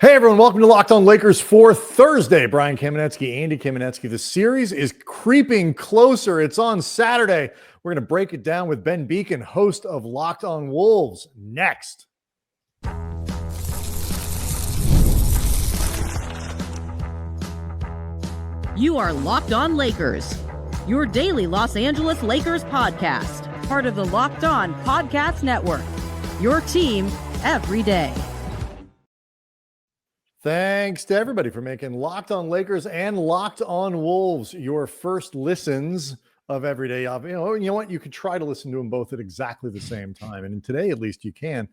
Hey everyone, welcome to Locked On Lakers for Thursday. Brian Kamenetsky, Andy Kamenetsky. The series is creeping closer. It's on Saturday. We're going to break it down with Ben Beeken, host of Locked On Wolves, next. You are Locked On Lakers, your daily Los Angeles Lakers podcast, part of the Locked On Podcast Network, your team every day. Thanks to everybody for making Locked On Lakers and Locked On Wolves your first listens of every day. You know what? You could try to listen to them both at exactly the same time. And today, at least, you can.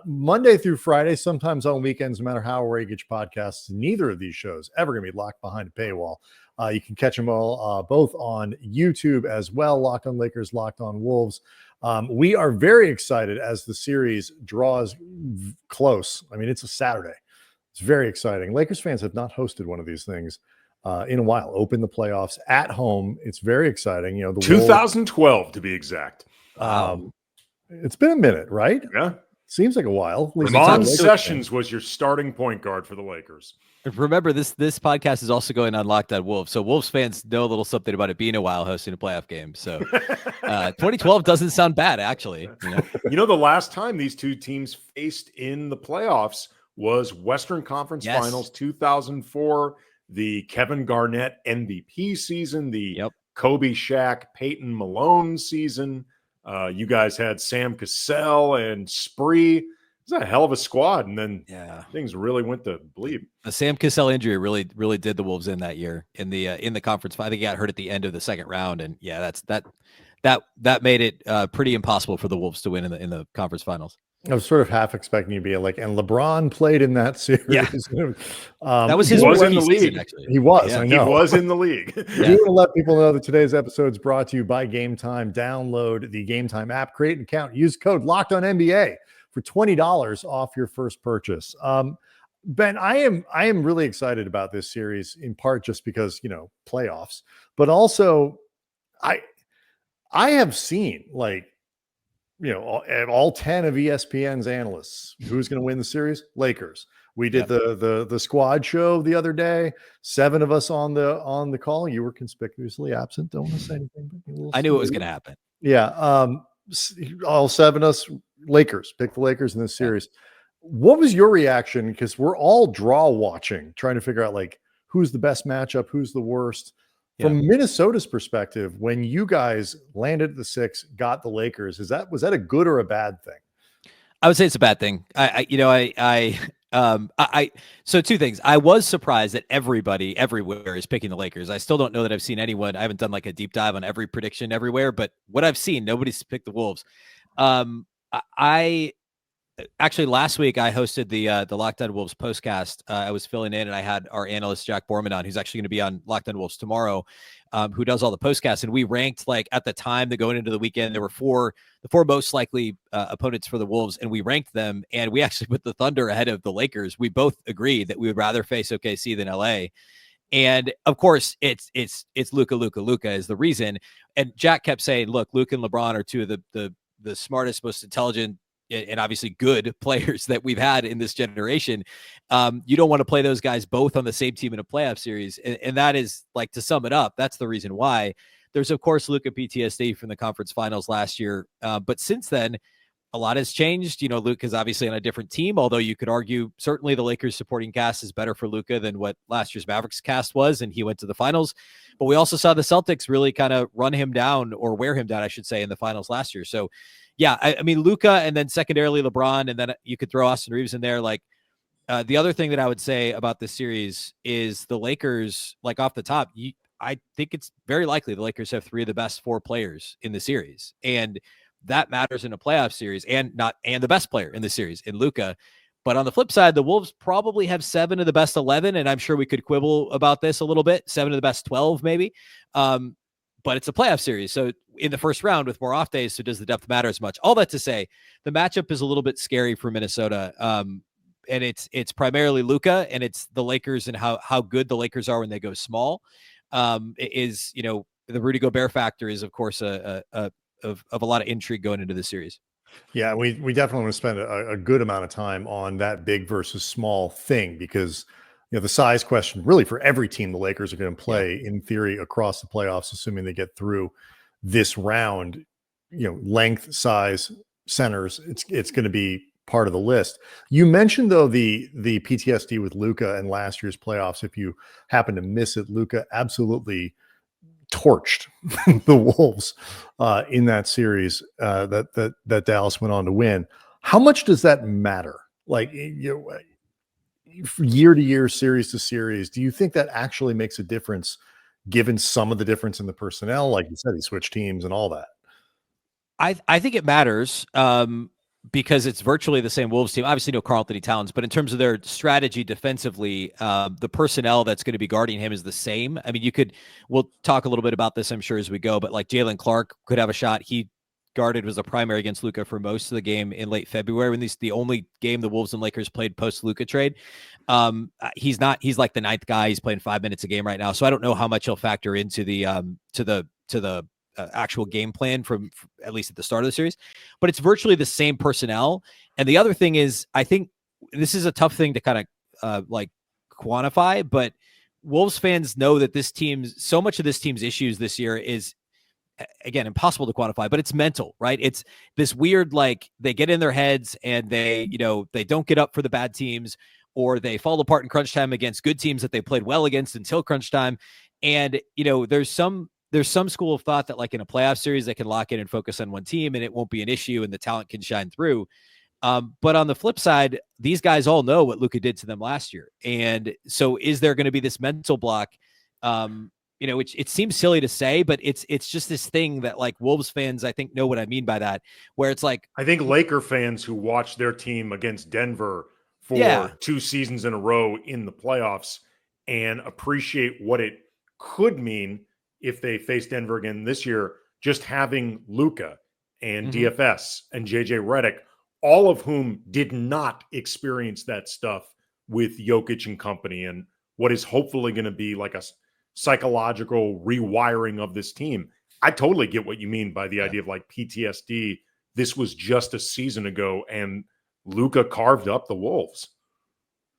Monday through Friday, sometimes on weekends, no matter how we get your podcasts, neither of these shows ever going to be locked behind a paywall. You can catch them all both on YouTube as well. Locked On Lakers, Locked On Wolves. We are very excited as the series draws close. I mean, it's a Saturday. It's very exciting. Lakers fans have not hosted one of these things in a while. Open the playoffs at home. It's very exciting. You know, the 2012 Wolves, to be exact. It's been a minute, right? Yeah. Seems like a while. Ramon Sessions was your starting point guard for the Lakers. Remember, this podcast is also going on Locked On Wolves. So Wolves fans know a little something about it being a while hosting a playoff game. So 2012 doesn't sound bad, actually. You know, the last time these two teams faced in the playoffs was Western Conference Finals 2004, the Kevin Garnett MVP season, the Kobe, Shaq, Peyton Malone season. You guys had Sam Cassell and Spree. It was a hell of a squad, and then things really went to bleed. The Sam Cassell injury really did the Wolves in that year in the conference. I think he got hurt at the end of the second round, and that made it pretty impossible for the Wolves to win in the conference finals. I was sort of half expecting you to be like, and LeBron played in that series. Yeah. That was his was in the league. Season, actually. He was. I know. He was in the league. I do want to let people know that today's episode is brought to you by Game Time. Download the Game Time app, create an account, use code Locked On NBA for $20 off your first purchase. Ben, I am really excited about this series in part just because, playoffs, but also I have seen all 10 of ESPN's analysts, who's going to win the series? Lakers. We did the squad show the other day. 7 of us on the call. You were conspicuously absent. Don't want to say anything. I knew it was going to happen. Yeah. All 7 of us, Lakers. Pick the Lakers in this series. What was your reaction? Because we're all draw watching, trying to figure out who's the best matchup, who's the worst. From Minnesota's perspective, when you guys landed at the 6, got the Lakers, was that a good or a bad thing? I would say it's a bad thing. So 2 things. I was surprised that everybody everywhere is picking the Lakers. I still don't know that I've seen anyone. I haven't done a deep dive on every prediction everywhere, but what I've seen, nobody's picked the Wolves. Actually, last week I hosted the Locked On Wolves postcast. I was filling in, and I had our analyst Jack Borman on, who's actually going to be on Locked On Wolves tomorrow, who does all the postcasts. And we ranked at the time that going into the weekend, there were the four most likely opponents for the Wolves, and we ranked them. And we actually put the Thunder ahead of the Lakers. We both agreed that we would rather face OKC than LA. And of course, it's Luka is the reason. And Jack kept saying, "Look, Luka and LeBron are 2 of the smartest, most intelligent, and obviously good players that we've had in this generation. You don't want to play those guys both on the same team in a playoff series." And that is, to sum it up, that's the reason why. There's, of course, Luka PTSD from the conference finals last year. But since then, a lot has changed. Luka's obviously on a different team, although you could argue certainly the Lakers supporting cast is better for Luka than what last year's Mavericks cast was, and he went to the finals. But we also saw the Celtics really kind of run him down, or wear him down, I should say, in the finals last year. So, yeah, I mean, Luka, and then secondarily LeBron, and then you could throw Austin Reeves in there. The other thing that I would say about this series is the Lakers, off the top, I think it's very likely the Lakers have 3 of the best 4 players in the series. And that matters in a playoff series, and the best player in the series in Luka. But on the flip side, the Wolves probably have 7 of the best 11, and I'm sure we could quibble about this a little bit. 7 of the best 12, maybe. But it's a playoff series. So in the first round with more off days, so does the depth matter as much? All that to say, the matchup is a little bit scary for Minnesota. And it's primarily Luka, and it's the Lakers and how good the Lakers are when they go small. The Rudy Gobert factor is, of course, of a lot of intrigue going into the series. Yeah, we definitely want to spend a good amount of time on that big versus small thing, because the size question really for every team the Lakers are going to play in theory across the playoffs, assuming they get through this round. Length, size, centers, it's going to be part of the list. You mentioned though the PTSD with Luka and last year's playoffs. If you happen to miss it, Luka absolutely torched the Wolves in that series that Dallas went on to win. How much does that matter? Like, year to year, series to series, do you think that actually makes a difference, given some of the difference in the personnel? Like you said, he switched teams and all that. I think it matters because it's virtually the same Wolves team. Obviously, no Karl-Anthony Towns, but in terms of their strategy defensively, the personnel that's going to be guarding him is the same. I mean, we'll talk a little bit about this, I'm sure, as we go, but like Jalen Clark could have a shot. He guarded was a primary against Luka for most of the game in late February, when the only game the Wolves and Lakers played post Luka trade. He's like the ninth guy. He's playing 5 minutes a game right now. So I don't know how much he'll factor into the actual game plan from at least at the start of the series, but it's virtually the same personnel. And the other thing is, I think this is a tough thing to kind of like quantify, but Wolves fans know that so much of this team's issues this year is, again, impossible to quantify, but it's mental, right? It's this weird, like, they get in their heads and they don't get up for the bad teams, or they fall apart in crunch time against good teams that they played well against until crunch time. And, there's some school of thought that, like, in a playoff series, they can lock in and focus on one team and it won't be an issue and the talent can shine through. But on the flip side, these guys all know what Luka did to them last year. And so is there going to be this mental block? It seems silly to say, but it's just this thing that, like, Wolves fans, I think, know what I mean by that, where it's like, I think Laker fans who watched their team against Denver for 2 seasons in a row in the playoffs and appreciate what it could mean if they face Denver again this year, just having Luka and DFS and JJ Redick, all of whom did not experience that stuff with Jokic and company, and what is hopefully going to be like a psychological rewiring of this team. I totally get what you mean by the idea of, like, PTSD. This was just a season ago and Luka carved up the Wolves.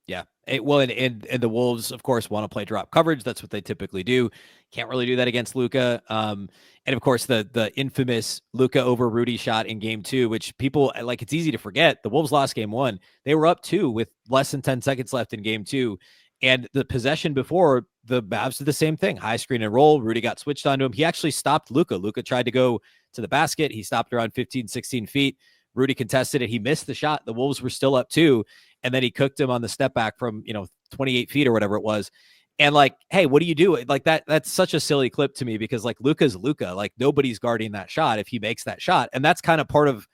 Yeah. And the Wolves, of course, want to play drop coverage. That's what they typically do. Can't really do that against Luka. And of course, the infamous Luka over Rudy shot in game 2, which people, like, it's easy to forget. The Wolves lost game 1. They were up 2 with less than 10 seconds left in game 2. And the possession before, the Mavs did the same thing. High screen and roll. Rudy got switched onto him. He actually stopped Luka. Luka tried to go to the basket. He stopped around 15, 16 feet. Rudy contested it. He missed the shot. The Wolves were still up 2. And then he cooked him on the step back from, 28 feet or whatever it was. And, like, hey, what do you do? Like, that's such a silly clip to me, because, like, Luka's Luka. Like, nobody's guarding that shot if he makes that shot. And that's kind of part of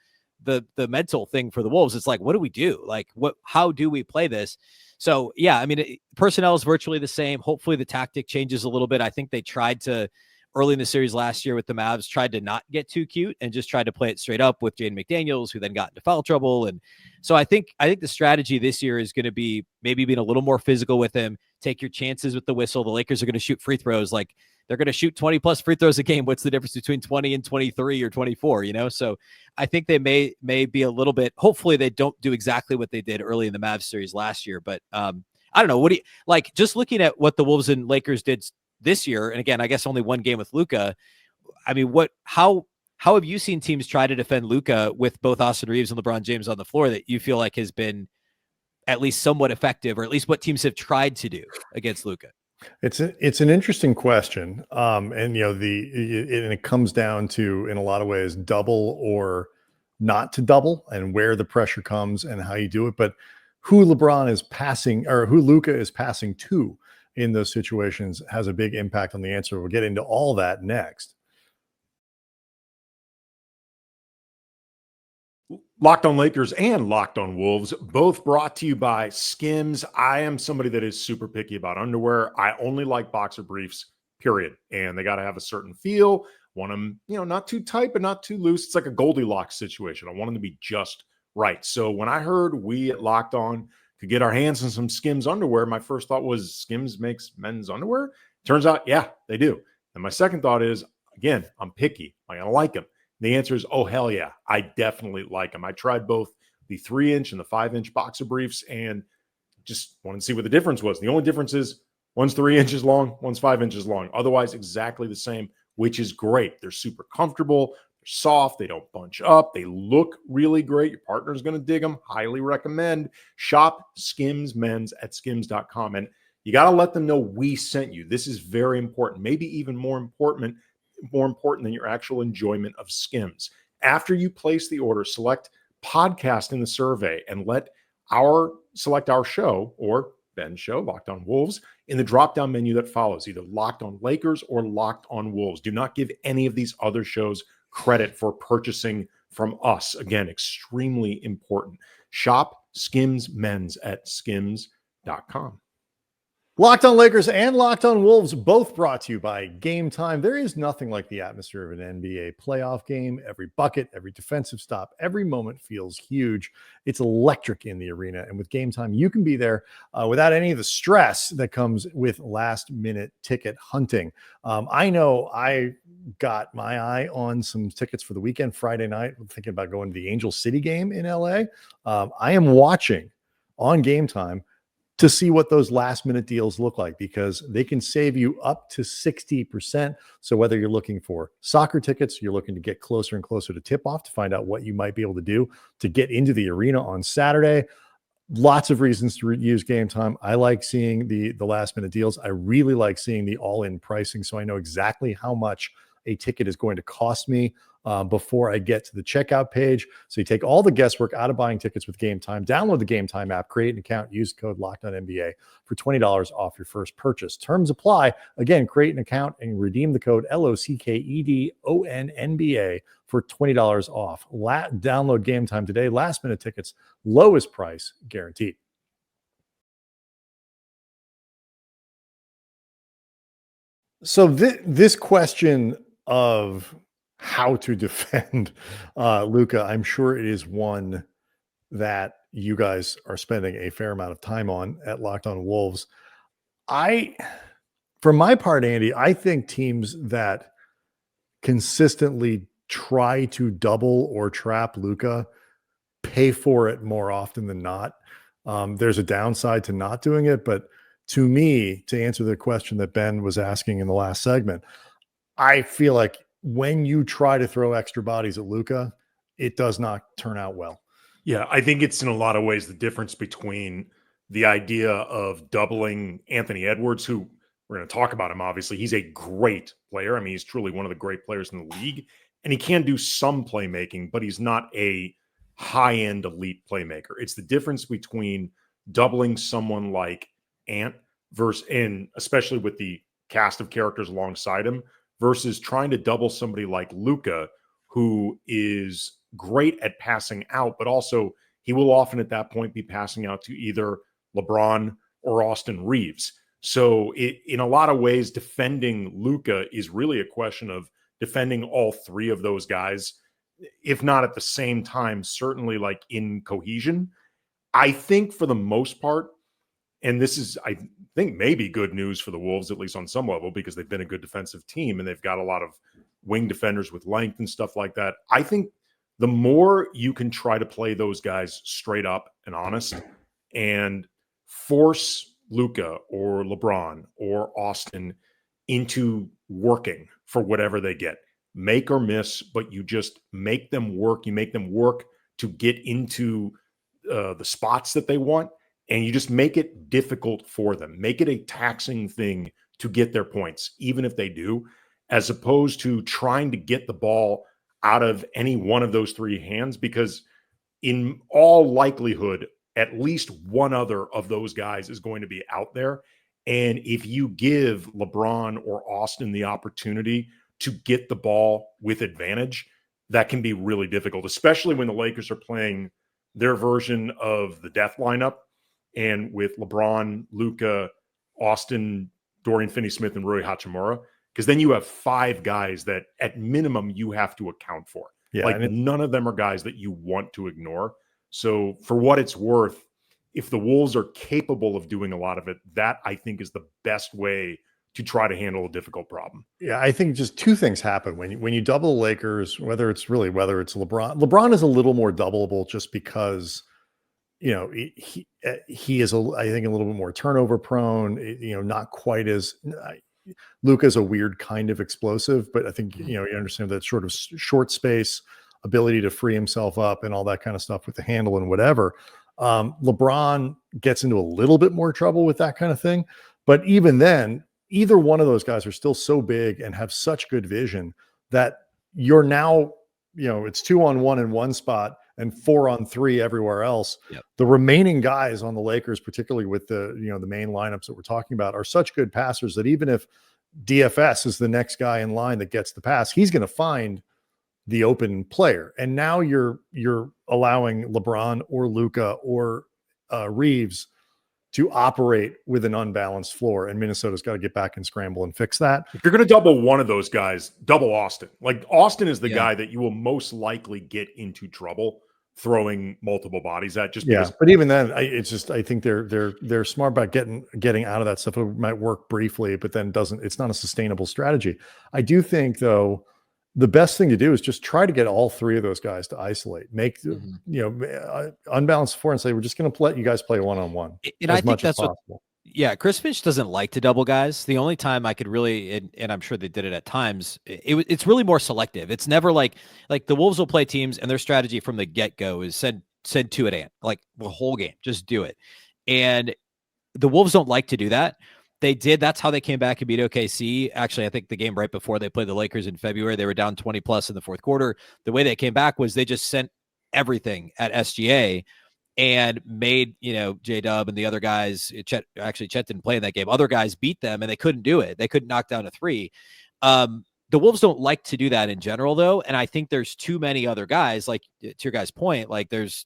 the mental thing for the Wolves. It's like, what do we do? Like, how do we play this? So, yeah, I mean, personnel is virtually the same. Hopefully the tactic changes a little bit. I think they tried to, early in the series last year with the Mavs, tried to not get too cute and just tried to play it straight up with Jaden McDaniels, who then got into foul trouble. And so I think the strategy this year is going to be maybe being a little more physical with him. Take your chances with the whistle. The Lakers are going to shoot free throws. Like, they're going to shoot 20 plus free throws a game. What's the difference between 20 and 23 or 24, So I think they may be a little bit, hopefully they don't do exactly what they did early in the Mavs series last year. But I don't know. What do you like, just looking at what the Wolves and Lakers did this year? And again, I guess only one game with Luka. I mean, how have you seen teams try to defend Luka with both Austin Reeves and LeBron James on the floor that you feel like has been at least somewhat effective, or at least what teams have tried to do against Luka? It's an interesting question. And it comes down to, in a lot of ways, double or not to double, and where the pressure comes and how you do it. But who LeBron is passing, or who Luka is passing to in those situations, has a big impact on the answer. We'll get into all that next. Locked on Lakers and Locked on Wolves, both brought to you by Skims. I am somebody that is super picky about underwear. I only like boxer briefs, period. And they got to have a certain feel. Want them, not too tight, but not too loose. It's like a Goldilocks situation. I want them to be just right. So when I heard we at Locked On could get our hands on some Skims underwear, my first thought was, Skims makes men's underwear? Turns out, yeah, they do. And my second thought is, again, I'm picky. Am I going to like them? The answer is, oh, hell yeah, I definitely like them. I tried both the 3-inch and the 5-inch boxer briefs and just wanted to see what the difference was. The only difference is one's 3 inches long, one's 5 inches long. Otherwise, exactly the same, which is great. They're super comfortable. They're soft. They don't bunch up. They look really great. Your partner's going to dig them. Highly recommend. Shop Skims Men's at skims.com. And you got to let them know we sent you. This is very important, maybe even more important than your actual enjoyment of Skims. After you place the order, select podcast in the survey and select our show or Ben's show, Locked On Wolves, in the drop-down menu that follows, either Locked On Lakers or Locked On Wolves. Do not give any of these other shows credit for purchasing from us. Again, extremely important. Shop Skims Men's at skims.com. Locked On Lakers and Locked On Wolves, both brought to you by Game Time. There is nothing like the atmosphere of an NBA playoff game. Every bucket, every defensive stop, every moment feels huge. It's electric in the arena. And with Game Time, you can be there without any of the stress that comes with last-minute ticket hunting. I know I got my eye on some tickets for the weekend, Friday night. I'm thinking about going to the Angel City game in LA. I am watching on Game Time to see what those last minute deals look like, because they can save you up to 60%. So whether you're looking for soccer tickets, you're looking to get closer and closer to tip off to find out what you might be able to do to get into the arena on Saturday. Lots of reasons to use Game Time. I like seeing the last minute deals. I really like seeing the all-in pricing, so I know exactly how much a ticket is going to cost me before I get to the checkout page. So you take all the guesswork out of buying tickets with Game Time. Download the Game Time app, create an account, use code LOCKEDONNBA for $20 off your first purchase. Terms apply. Again, create an account and redeem the code LOCKEDONNBA for $20 off. Download Game Time today. Last minute tickets, lowest price guaranteed. So this question of how to defend Luka, I'm sure it is one that you guys are spending a fair amount of time on at Locked On Wolves. For my part, Andy, I think teams that consistently try to double or trap Luka pay for it more often than not. There's a downside to not doing it, but to me, to answer the question that Ben was asking in the last segment, I feel like when you try to throw extra bodies at Luka, it does not turn out well. Yeah, I think it's in a lot of ways the difference between the idea of doubling Anthony Edwards, who we're going to talk about him, obviously. He's a great player. I mean, he's truly one of the great players in the league, and he can do some playmaking, but he's not a high-end elite playmaker. It's the difference between doubling someone like Ant versus, and especially with the cast of characters alongside him, versus trying to double somebody like Luka, who is great at passing out, but also he will often at that point be passing out to either LeBron or Austin Reeves. So in a lot of ways, defending Luka is really a question of defending all three of those guys, if not at the same time, certainly like in cohesion. I think for the most part, and this is, I think, maybe good news for the Wolves, at least on some level, because they've been a good defensive team and they've got a lot of wing defenders with length and stuff like that. I think the more you can try to play those guys straight up and honest and force Luka or LeBron or Austin into working for whatever they get, make or miss, but you just make them work. You make them work to get into the spots that they want. And you just make it difficult for them. Make it a taxing thing to get their points, even if they do, as opposed to trying to get the ball out of any one of those three hands, because in all likelihood, at least one other of those guys is going to be out there. And if you give LeBron or Austin the opportunity to get the ball with advantage, that can be really difficult, especially when the Lakers are playing their version of the death lineup. And with LeBron, Luka, Austin, Dorian Finney-Smith, and Rui Hachimura, because then you have five guys that at minimum you have to account for. Yeah, like none of them are guys that you want to ignore. So for what it's worth, if the Wolves are capable of doing a lot of it, that I think is the best way to try to handle a difficult problem. Yeah, I think just two things happen when you double the Lakers, whether it's LeBron. LeBron is a little more doubleable just because, you know, he is I think a little bit more turnover prone, you know, not quite as Luka's a weird kind of explosive, but I think, you know, you understand that sort of short space ability to free himself up and all that kind of stuff with the handle and whatever. LeBron gets into a little bit more trouble with that kind of thing. But even then, either one of those guys are still so big and have such good vision that you're now, you know, it's 2-on-1 in one spot and 4-on-3 everywhere else. Yep. The remaining guys on the Lakers, particularly with the, you know, the main lineups that we're talking about, are such good passers that even if DFS is the next guy in line that gets the pass, he's going to find the open player. And now you're allowing LeBron or Luka or Reeves to operate with an unbalanced floor, and Minnesota's got to get back and scramble and fix that. If you're going to double one of those guys, double Austin. Like Austin is the guy that you will most likely get into trouble throwing multiple bodies at. Just because. But even then, I think they're smart about getting out of that stuff. It might work briefly, but then it's not a sustainable strategy. I do think though, the best thing to do is just try to get all three of those guys to isolate, make unbalanced floor, and say we're just going to let you guys play one-on-one. And I think that's possible. Chris Finch doesn't like to double guys. The only time I could really, and I'm sure they did it at times, it's really more selective. It's never like the Wolves will play teams, and their strategy from the get-go is send two at Ant, like the whole game, just do it. And the Wolves don't like to do that. They did. That's how they came back and beat OKC. Actually, I think the game right before they played the Lakers in February, they were down 20 plus in the fourth quarter. The way they came back was they just sent everything at SGA and made, you know, J-Dub and the other guys, Chet didn't play in that game. Other guys beat them and they couldn't do it. They couldn't knock down a three. The Wolves don't like to do that in general though. And I think there's too many other guys, like to your guys' point, like there's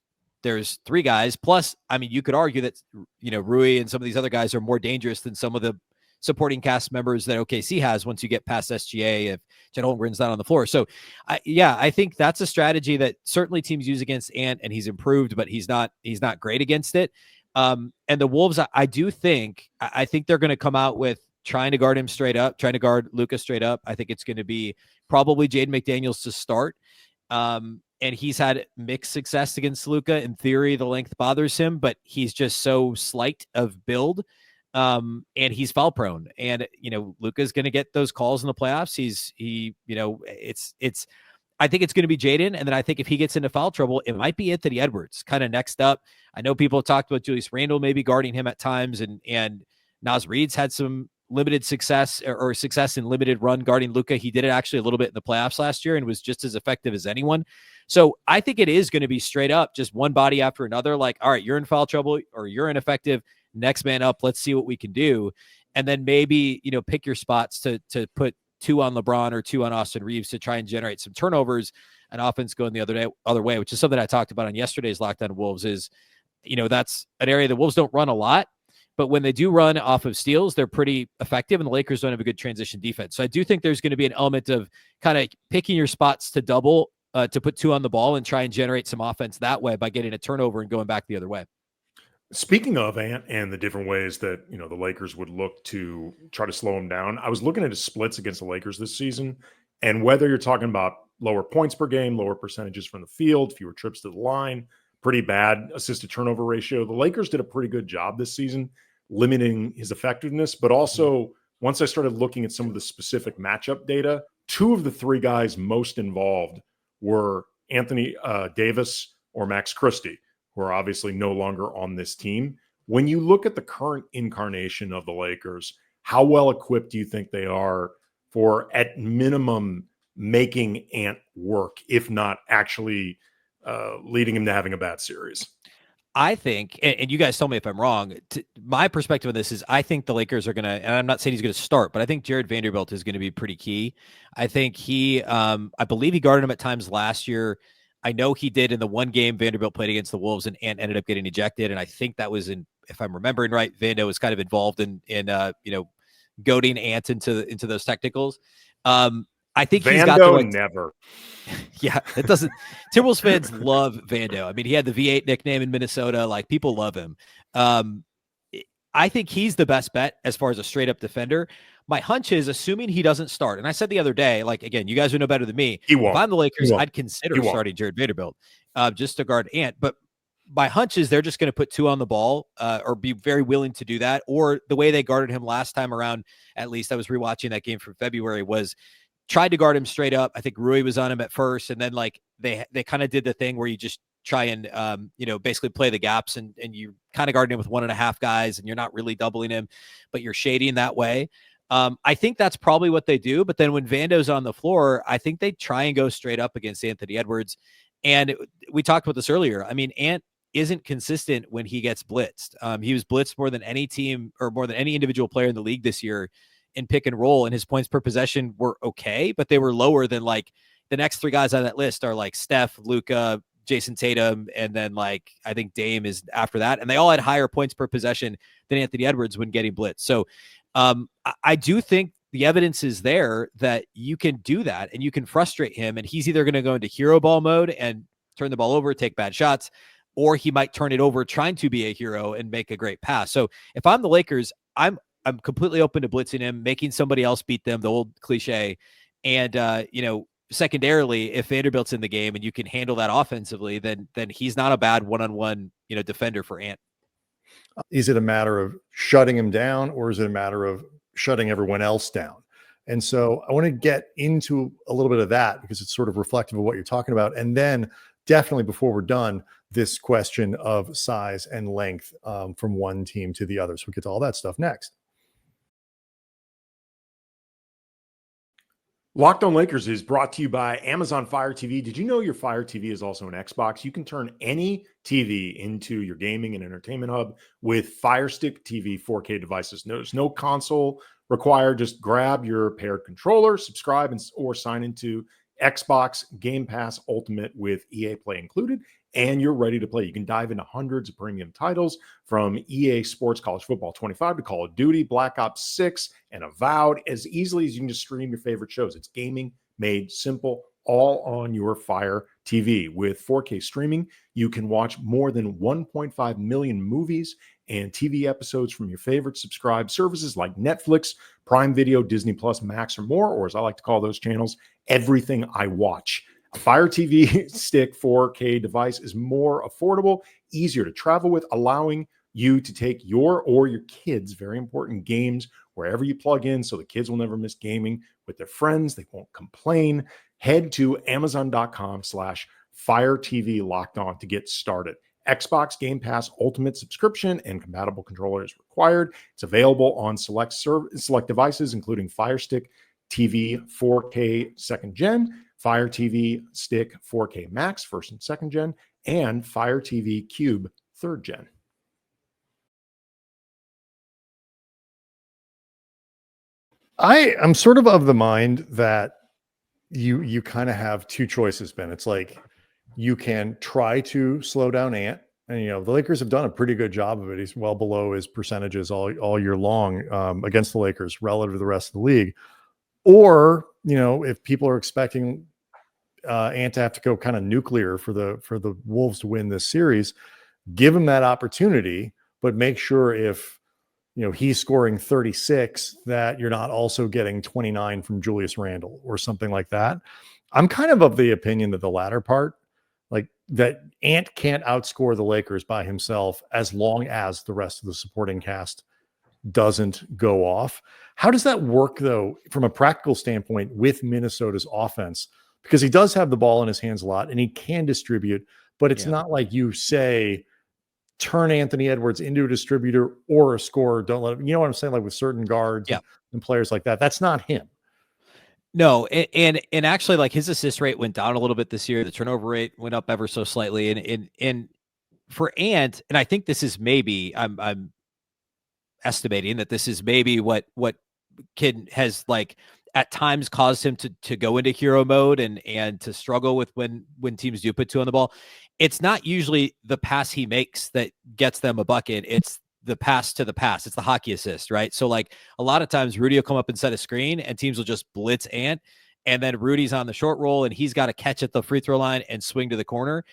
three guys. Plus, I mean, you could argue that, you know, Rui and some of these other guys are more dangerous than some of the supporting cast members that OKC has once you get past SGA if Chet Holmgren's not on the floor. So, I think that's a strategy that certainly teams use against Ant, and he's improved, but he's not great against it. And the Wolves, I think they're going to come out with trying to guard him straight up, trying to guard Luka straight up. I think it's going to be probably Jaden McDaniels to start. And he's had mixed success against Luka. In theory, the length bothers him, but he's just so slight of build. And he's foul prone. And, you know, Luka's going to get those calls in the playoffs. I think it's going to be Jaden. And then I think if he gets into foul trouble, it might be Anthony Edwards kind of next up. I know people have talked about Julius Randle maybe guarding him at times. And Naz Reid's had some limited success or success in limited run guarding Luka. He did it actually a little bit in the playoffs last year and was just as effective as anyone. So I think it is going to be straight up, just one body after another. Like, all right, you're in foul trouble or you're ineffective. Next man up. Let's see what we can do. And then maybe, you know, pick your spots to put two on LeBron or two on Austin Reeves to try and generate some turnovers and offense going the other way, which is something I talked about on yesterday's Locked On Wolves. Is, you know, that's an area the Wolves don't run a lot. But when they do run off of steals, they're pretty effective, and the Lakers don't have a good transition defense. So I do think there's going to be an element of kind of picking your spots to double, to put two on the ball and try and generate some offense that way by getting a turnover and going back the other way. Speaking of Ant and the different ways that, you know, the Lakers would look to try to slow him down, I was looking at his splits against the Lakers this season, and whether you're talking about lower points per game, lower percentages from the field, fewer trips to the line, pretty bad assist to turnover ratio, the Lakers did a pretty good job this season limiting his effectiveness. But also, once I started looking at some of the specific matchup data, two of the three guys most involved were Anthony Davis or Max Christie, who are obviously no longer on this team. When you look at the current incarnation of the Lakers, how well equipped do you think they are for, at minimum, making Ant work, if not actually leading him to having a bad series? I think, and you guys tell me if I'm wrong, my perspective on this is I think the Lakers are going to, and I'm not saying he's going to start, but I think Jared Vanderbilt is going to be pretty key. I think I believe he guarded him at times last year. I know he did in the one game Vanderbilt played against the Wolves and ended up getting ejected. And I think that was if I'm remembering right, Vando was kind of involved in goading Ant into those technicals. I think he's got the never. Yeah, it doesn't. Timberwolves fans love Vando. I mean, he had the V8 nickname in Minnesota. Like, people love him. I think he's the best bet as far as a straight up defender. My hunch is, assuming he doesn't start, and I said the other day, like, again, you guys would know better than me. He won't. If I'm the Lakers, He won't. I'd He consider won't. starting Jared Vanderbilt just to guard Ant. But my hunch is they're just going to put 2 on the ball or be very willing to do that. Or the way they guarded him last time around, at least I was rewatching that game from February, was tried to guard him straight up. I think Rui was on him at first, and then like they kind of did the thing where you just try and basically play the gaps, and you kind of guarding him with 1.5 guys, and you're not really doubling him, but you're shading that way. I think that's probably what they do. But then when Vando's on the floor, I think they try and go straight up against Anthony Edwards. And we talked about this earlier. I mean, Ant isn't consistent when he gets blitzed. He was blitzed more than any team or more than any individual player in the league this year in pick and roll, and his points per possession were okay, but they were lower than like the next 3 guys on that list are like Steph, Luka, Jason Tatum, and then like I think Dame is after that, and they all had higher points per possession than Anthony Edwards when getting blitzed. So I do think the evidence is there that you can do that and you can frustrate him, and he's either going to go into hero ball mode and turn the ball over, take bad shots, or he might turn it over trying to be a hero and make a great pass. So if I'm the Lakers, I'm completely open to blitzing him, making somebody else beat them, the old cliche. And, secondarily, if Vanderbilt's in the game and you can handle that offensively, then he's not a bad one-on-one, defender for Ant. Is it a matter of shutting him down, or is it a matter of shutting everyone else down? And so I want to get into a little bit of that because it's sort of reflective of what you're talking about. And then definitely before we're done, this question of size and length from one team to the other. So we'll get to all that stuff next. Locked on Lakers is brought to you by Amazon Fire TV. Did you know your Fire TV is also an Xbox? You can turn any TV into your gaming and entertainment hub with Fire Stick TV 4K devices. There's no console required. Just grab your paired controller, subscribe, or sign into Xbox Game Pass Ultimate with EA Play included, and you're ready to play. You can dive into hundreds of premium titles from EA Sports College Football 25 to Call of Duty, Black Ops 6, and Avowed as easily as you can just stream your favorite shows. It's gaming made simple, all on your Fire TV. With 4K streaming, you can watch more than 1.5 million movies and TV episodes from your favorite subscribed services like Netflix, Prime Video, Disney Plus, Max, or more, or as I like to call those channels, everything I watch. A Fire TV Stick 4K device is more affordable, easier to travel with, allowing you to take your or your kids' very important games wherever you plug in, so the kids will never miss gaming with their friends. They won't complain. Head to Amazon.com/Fire TV Locked On to get started. Xbox Game Pass Ultimate subscription and compatible controllers required. It's available on select devices, including Fire Stick TV 4K 2nd Gen, Fire TV Stick 4K Max 1st and 2nd Gen, and Fire TV Cube 3rd Gen. I'm sort of the mind that you kind of have 2 choices, Ben. It's like you can try to slow down Ant, and the Lakers have done a pretty good job of it. He's well below his percentages all year long against the Lakers relative to the rest of the league. Or if people are expecting Ant to have to go kind of nuclear for the Wolves to win this series, give him that opportunity, but make sure if he's scoring 36 that you're not also getting 29 from Julius Randle or something like that. I'm kind of the opinion that the latter part, like that Ant can't outscore the Lakers by himself as long as the rest of the supporting cast doesn't go off. How does that work, though, from a practical standpoint with Minnesota's offense? Because he does have the ball in his hands a lot and he can distribute, but it's not like you say, turn Anthony Edwards into a distributor or a scorer. Don't let him, what I'm saying? Like with certain guards and players like that, that's not him. No. And actually, like, his assist rate went down a little bit this year. The turnover rate went up ever so slightly. And for Ant, and I think this is maybe, I'm estimating that this is maybe what Kid has like at times caused him to go into hero mode and to struggle with when teams do put 2 on the ball. It's not usually the pass he makes that gets them a bucket. It's the pass to the pass. It's the hockey assist, right? So like a lot of times Rudy will come up and set a screen and teams will just blitz Ant, and then Rudy's on the short roll and he's got to catch at the free throw line and swing to the corner.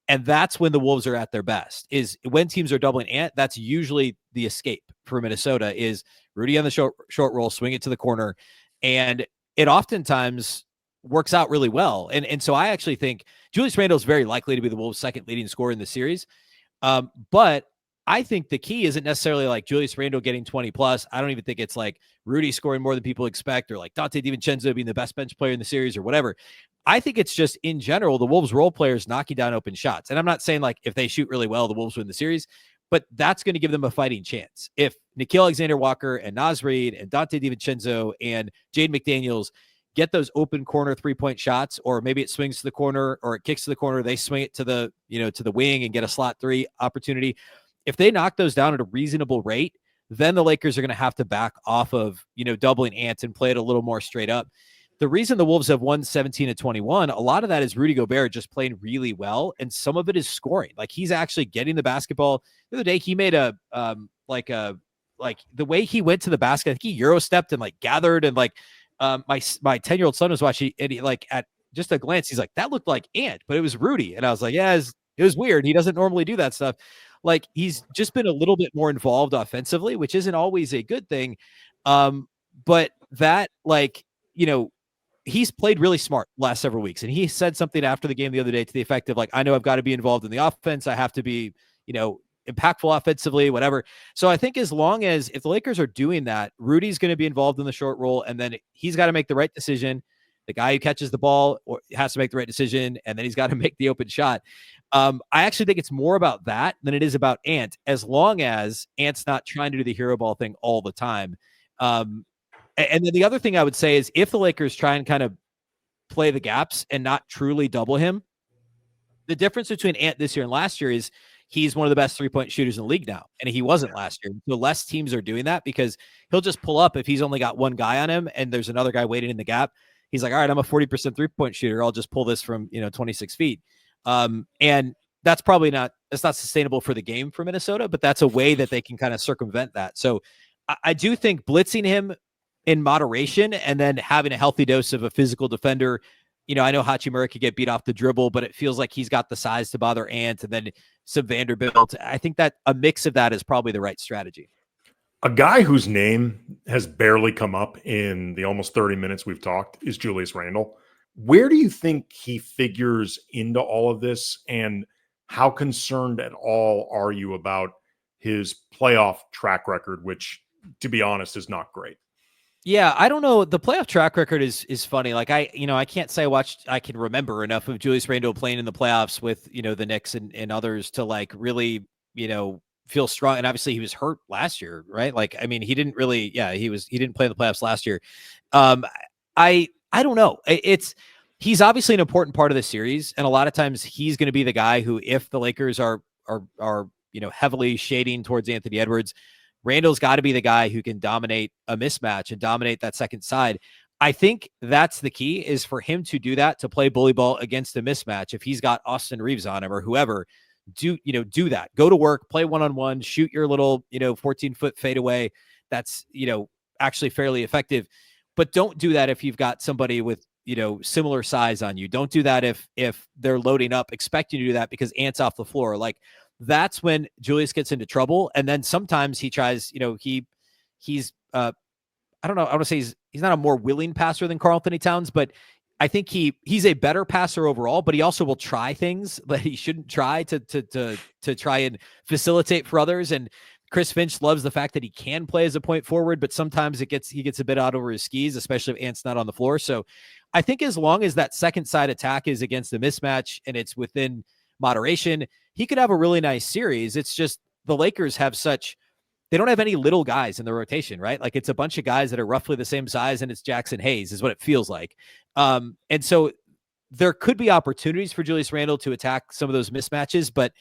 And that's when the Wolves are at their best, is when teams are doubling Ant. That's usually the escape for Minnesota, is Rudy on the short roll, swing it to the corner. And it oftentimes works out really well. And so I actually think Julius Randle is very likely to be the Wolves' second leading scorer in the series. But I think the key isn't necessarily like Julius Randle getting 20 plus. I don't even think it's like Rudy scoring more than people expect, or like Dante DiVincenzo being the best bench player in the series or whatever. I think it's just in general, the Wolves role players knocking down open shots. And I'm not saying like if they shoot really well, the Wolves win the series, but that's going to give them a fighting chance. If Nickeil Alexander-Walker and Naz Reid and Dante DiVincenzo and Jaden McDaniels get those open corner 3-point shots, or maybe it swings to the corner or it kicks to the corner, they swing it to the, to the wing and get a slot 3 opportunity. If they knock those down at a reasonable rate, then the Lakers are going to have to back off of, doubling Ant and play it a little more straight up. The reason the Wolves have won 17-21, a lot of that is Rudy Gobert just playing really well, and some of it is scoring. Like, he's actually getting the basketball. The other day, he made the way he went to the basket, I think he Euro stepped and like gathered, and like my 10-year-old son was watching, and he, like, at just a glance, he's like, that looked like Ant, but it was Rudy. And I was like, yeah, it was weird. He doesn't normally do that stuff. Like, he's just been a little bit more involved offensively, which isn't always a good thing. But that, like, he's played really smart last several weeks. And he said something after the game the other day to the effect of like, I know I've got to be involved in the offense. I have to be, impactful offensively, whatever. So I think as long as, if the Lakers are doing that, Rudy's going to be involved in the short roll, and then he's got to make the right decision. The guy who catches the ball has to make the right decision, and then he's got to make the open shot. I actually think it's more about that than it is about Ant, as long as Ant's not trying to do the hero ball thing all the time. And then the other thing I would say is, if the Lakers try and kind of play the gaps and not truly double him, the difference between Ant this year and last year is he's one of the best 3-point shooters in the league now, and he wasn't last year. So less teams are doing that, because he'll just pull up if he's only got one guy on him and there's another guy waiting in the gap. He's like, all right, I'm a 40% 3-point shooter. I'll just pull this from, 26 feet. And that's probably not sustainable for the game for Minnesota, but that's a way that they can kind of circumvent that. So I do think blitzing him in moderation and then having a healthy dose of a physical defender. I know Hachimura could get beat off the dribble, but it feels like he's got the size to bother Ant, and then some Vanderbilt. I think that a mix of that is probably the right strategy. A guy whose name has barely come up in the almost 30 minutes we've talked is Julius Randle. Where do you think he figures into all of this, and how concerned at all are you about his playoff track record, which, to be honest, is not great? Yeah, I don't know. The playoff track record is funny. Like, I can't say I can remember enough of Julius Randle playing in the playoffs with, the Knicks and others to like really, feel strong. And obviously he was hurt last year, right? Like, I mean, he didn't play in the playoffs last year. I don't know. He's obviously an important part of the series. And a lot of times he's going to be the guy who, if the Lakers are heavily shading towards Anthony Edwards, Randall's got to be the guy who can dominate a mismatch and dominate that second side. I think that's the key, is for him to do that, to play bully ball against a mismatch. If he's got Austin Reeves on him or whoever, do that. Go to work, play one-on-one, shoot your little, 14-foot fadeaway. That's, actually fairly effective. But don't do that if you've got somebody with, similar size on you. Don't do that if they're loading up, expecting you to do that because Ant's off the floor. Like, that's when Julius gets into trouble. And then sometimes he tries, he's I don't know, I want to say he's not a more willing passer than Karl-Anthony Towns, but I think he's a better passer overall, but he also will try things that he shouldn't try to try and facilitate for others. And Chris Finch loves the fact that he can play as a point forward, but sometimes he gets a bit out over his skis, especially if Ant's not on the floor. So I think as long as that second side attack is against the mismatch and it's within moderation, he could have a really nice series. It's just the Lakers they don't have any little guys in the rotation, right? Like, it's a bunch of guys that are roughly the same size, and it's Jackson Hayes is what it feels like. And so there could be opportunities for Julius Randle to attack some of those mismatches, but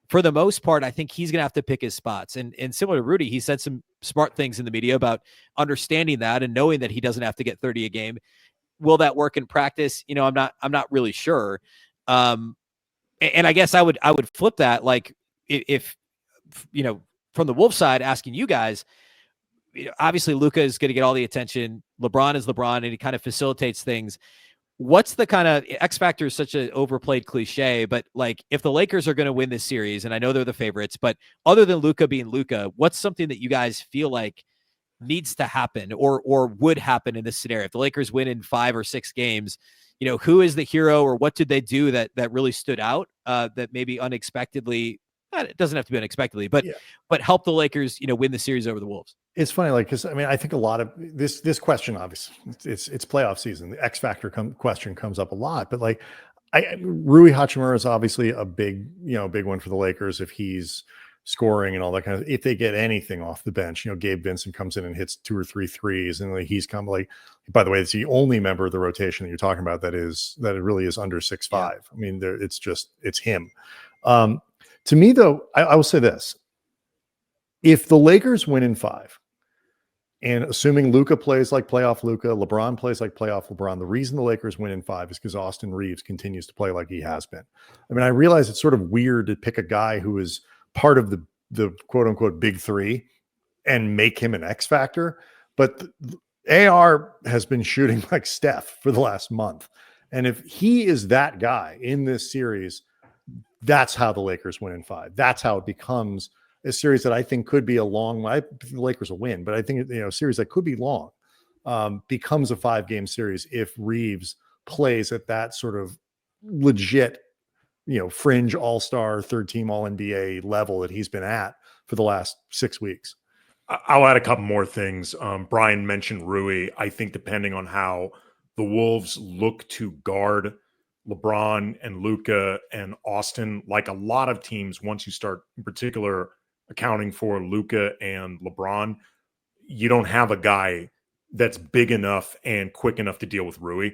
for the most part, I think he's going to have to pick his spots. And similar to Rudy, he said some smart things in the media about understanding that and knowing that he doesn't have to get 30 a game. Will that work in practice? I'm not really sure. And I guess I would flip that. Like, if from the Wolves side, asking you guys, obviously Luka is going to get all the attention. LeBron is LeBron, and he kind of facilitates things. what's the kind of X factor is such an overplayed cliche, but like if the Lakers are going to win this series, and I know they're the favorites, but other than Luka being Luka, what's something that you guys feel like needs to happen or would happen in this scenario? If the Lakers win in 5 or 6 games, who is the hero, or what did they do that really stood out that maybe unexpectedly, it doesn't have to be unexpectedly, but help the Lakers, win the series over the Wolves? It's funny, like, because I think a lot of this question, obviously, it's playoff season. The X factor question comes up a lot, but like, Rui Hachimura is obviously a big one for the Lakers if he's scoring and all that kind of. If they get anything off the bench, Gabe Vincent comes in and hits 2 or 3 threes, and like, he's kind of like. By the way, it's the only member of the rotation that you're talking about that it really is under 6'5". I mean, it's him. To me, though, I will say this: if the Lakers win in 5. And assuming Luka plays like playoff Luka, LeBron plays like playoff LeBron, the reason the Lakers win in 5 is because Austin Reeves continues to play like he has been. I mean, I realize it's sort of weird to pick a guy who is part of the quote unquote big 3 and make him an X factor, but AR has been shooting like Steph for the last month. And if he is that guy in this series, that's how the Lakers win in 5. That's how it becomes a series that I think could be a long. The Lakers will win, but I think a series that could be long becomes a 5-game series if Reeves plays at that sort of legit, fringe all-star, 3rd-team All-NBA level that he's been at for the last 6 weeks. I'll add a couple more things. Brian mentioned Rui. I think depending on how the Wolves look to guard LeBron and Luka and Austin, like a lot of teams, once you start in particular accounting for Luka and LeBron, you don't have a guy that's big enough and quick enough to deal with Rui.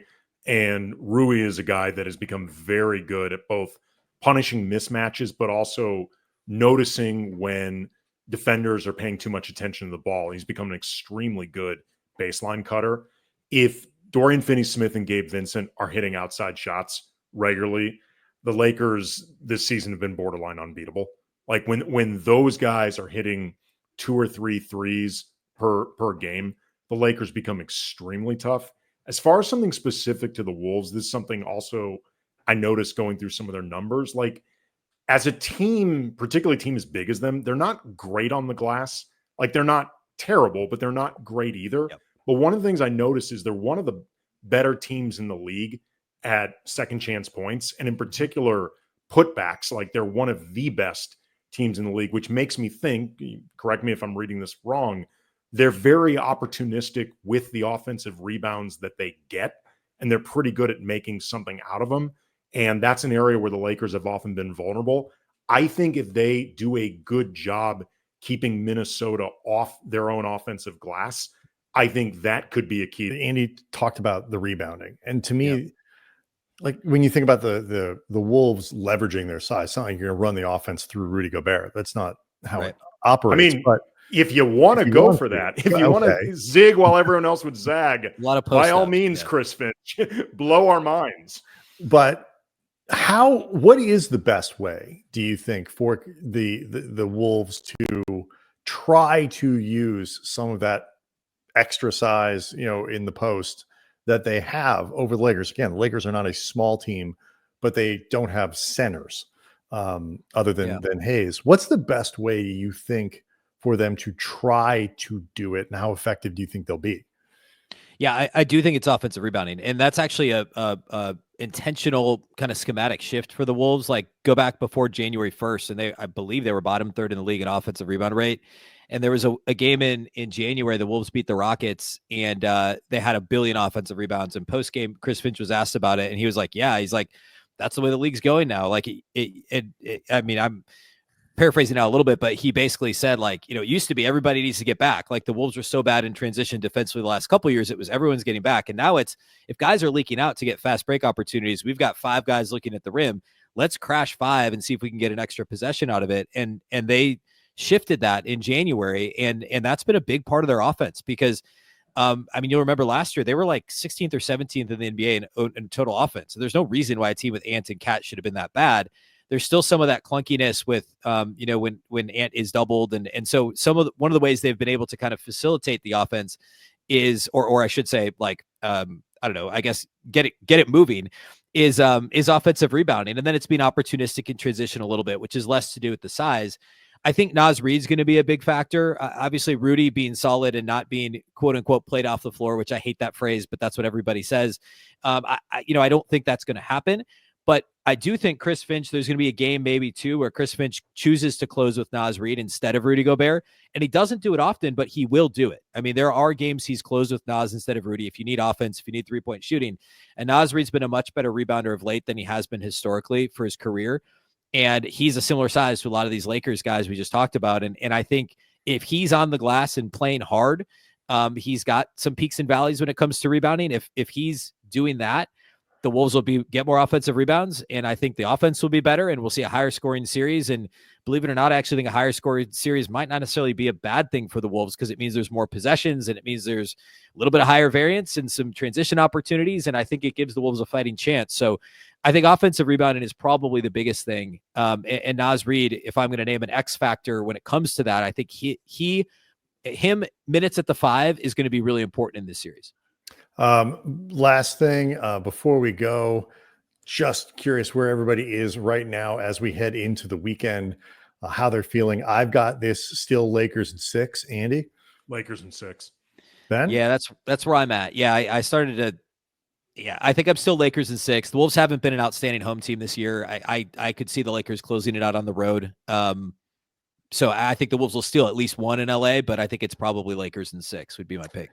And Rui is a guy that has become very good at both punishing mismatches, but also noticing when defenders are paying too much attention to the ball. He's become an extremely good baseline cutter. If Dorian Finney-Smith and Gabe Vincent are hitting outside shots regularly, the Lakers this season have been borderline unbeatable. Like when those guys are hitting 2 or 3 threes per game, the Lakers become extremely tough. As far as something specific to the Wolves, this is something also I noticed going through some of their numbers. Like as a team, particularly a team as big as them, they're not great on the glass. Like they're not terrible, but they're not great either. Yep. But one of the things I noticed is they're one of the better teams in the league at second chance points, and in particular putbacks. Like they're one of the best teams in the league, which makes me think, correct me if I'm reading this wrong, they're very opportunistic with the offensive rebounds that they get, and they're pretty good at making something out of them. And that's an area where the Lakers have often been vulnerable. I think if they do a good job keeping Minnesota off their own offensive glass, I think that could be a key. Andy talked about the rebounding. And to me, like when you think about the Wolves leveraging their size, it's not like you're going to run the offense through Rudy Gobert. That's not how it operates. I mean, but if you want to go for that, if you want to zig while everyone else would zag, by all means, Chris Finch, blow our minds. But what is the best way, do you think, for the Wolves to try to use some of that extra size, in the post that they have over the Lakers? Again, the Lakers are not a small team, but they don't have centers other than Hayes. What's the best way you think for them to try to do it, and how effective do you think they'll be? Yeah, I do think it's offensive rebounding, and that's actually a intentional kind of schematic shift for the Wolves. Like go back before January 1st, and I believe they were bottom 3rd in the league in offensive rebound rate. And there was a game in January, the Wolves beat the Rockets, and they had 1 billion offensive rebounds. And post game, Chris Finch was asked about it, and he was like, "Yeah, he's like, that's the way the league's going now." Like, I mean, I'm paraphrasing now a little bit, but he basically said, like, it used to be everybody needs to get back. Like the Wolves were so bad in transition defensively the last couple of years, it was everyone's getting back. And now it's, if guys are leaking out to get fast break opportunities, we've got 5 guys looking at the rim. Let's crash 5 and see if we can get an extra possession out of it. And they shifted that in January. And that's been a big part of their offense because, I mean, you'll remember last year, they were like 16th or 17th in the NBA in total offense. So there's no reason why a team with Ant and Cat should have been that bad. There's still some of that clunkiness with, when Ant is doubled. And so one of the ways they've been able to kind of facilitate the offense is, or I should say, like, I don't know, I guess get it moving is offensive rebounding. And then it's being opportunistic in transition a little bit, which is less to do with the size. I think Naz Reid's going to be a big factor. Obviously, Rudy being solid and not being quote unquote played off the floor, which I hate that phrase, but that's what everybody says. I don't think that's going to happen. But I do think Chris Finch, there's going to be a game, maybe two, where Chris Finch chooses to close with Naz Reid instead of Rudy Gobert. And he doesn't do it often, but he will do it. I mean, there are games he's closed with Naz instead of Rudy if you need offense, if you need 3-point shooting. And Naz Reid's been a much better rebounder of late than he has been historically for his career. And he's a similar size to a lot of these Lakers guys we just talked about. And I think if he's on the glass and playing hard, he's got some peaks and valleys when it comes to rebounding. If he's doing that, the Wolves will get more offensive rebounds, and I think the offense will be better, and we'll see a higher scoring series. And believe it or not, I actually think a higher scoring series might not necessarily be a bad thing for the Wolves, because it means there's more possessions, and it means there's a little bit of higher variance and some transition opportunities, and I think it gives the Wolves a fighting chance. So I think offensive rebounding is probably the biggest thing. And Naz Reid, if I'm going to name an X factor when it comes to that, I think him minutes at the 5 is going to be really important in this series. Last thing before we go, just curious where everybody is right now as we head into the weekend, how they're feeling. I've got this still Lakers in 6. Andy? Lakers in 6. Ben? Yeah, that's where I'm at. Yeah, I started to. Yeah, I think I'm still Lakers in 6. The Wolves haven't been an outstanding home team this year. I could see the Lakers closing it out on the road. So I think the Wolves will steal at least 1 in LA, but I think it's probably Lakers in 6 would be my pick.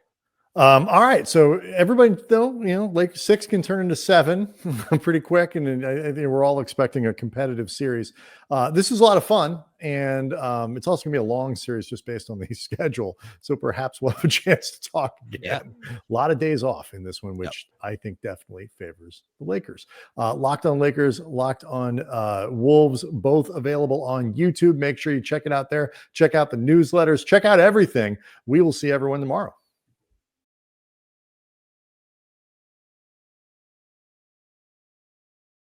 All right. So everybody, though, like 6 can turn into 7 pretty quick. And I think we're all expecting a competitive series. This is a lot of fun. And it's also gonna be a long series just based on the schedule. So perhaps we'll have a chance to talk again. Yeah. A lot of days off in this one, which I think definitely favors the Lakers. Locked on Lakers, Locked on Wolves, both available on YouTube. Make sure you check it out there. Check out the newsletters. Check out everything. We will see everyone tomorrow.